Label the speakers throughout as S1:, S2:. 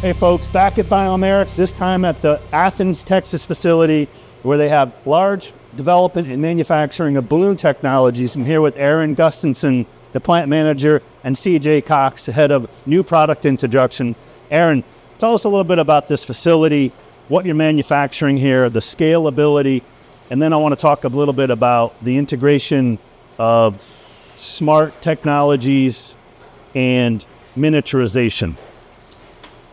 S1: Hey folks, back at Biomerics, this time at the Athens, Texas facility where they have large development and manufacturing of balloon technologies. I'm here with Aaron Gunstanson, the plant manager, and CJ Cox, the head of new product introduction. Aaron, tell us a little bit about this facility, what you're manufacturing here, the scalability, and then I want to talk a little bit about the integration of smart technologies and miniaturization.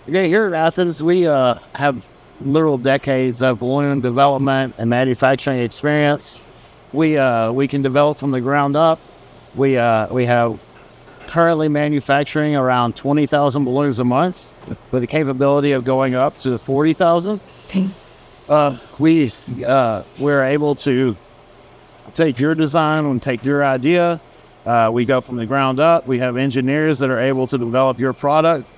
S2: Okay, here at Athens, we have literal decades of balloon development and manufacturing experience. We can develop from the ground up. We have currently manufacturing around 20,000 balloons a month with the capability of going up to 40,000. We're able to take your design and take your idea. We go from the ground up. We have engineers that are able to develop your product.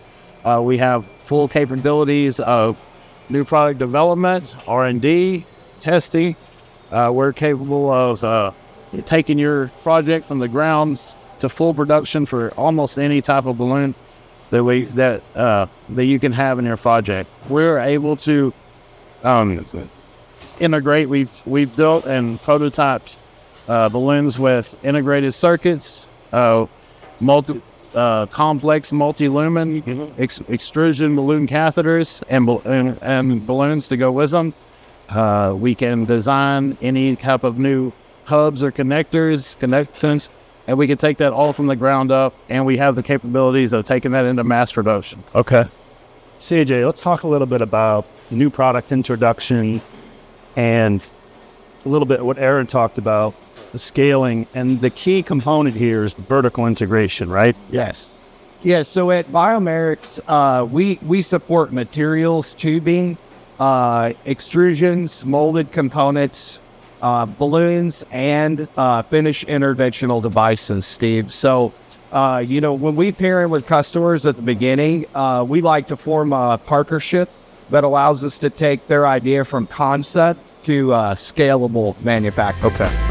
S2: We have full capabilities of new product development, R&D, testing. We're capable of taking your project from the ground to full production for almost any type of balloon that you can have in your project. We're able to integrate. We've built and prototyped balloons with integrated circuits, complex multi-lumen extrusion balloon catheters and balloons to go with them. We can design any type of new hubs or connections, and we can take that all from the ground up, and we have the capabilities of taking that into mass production.
S1: Okay. CJ, let's talk a little bit about new product introduction and a little bit what Aaron talked about, the scaling, and the key component here is vertical integration, right?
S3: Yes. Yes. So at Biomerics, we support materials, tubing, extrusions, molded components, balloons, and finished interventional devices, Steve. So, when we pair in with customers at the beginning, we like to form a partnership that allows us to take their idea from concept to scalable manufacturing.
S1: Okay.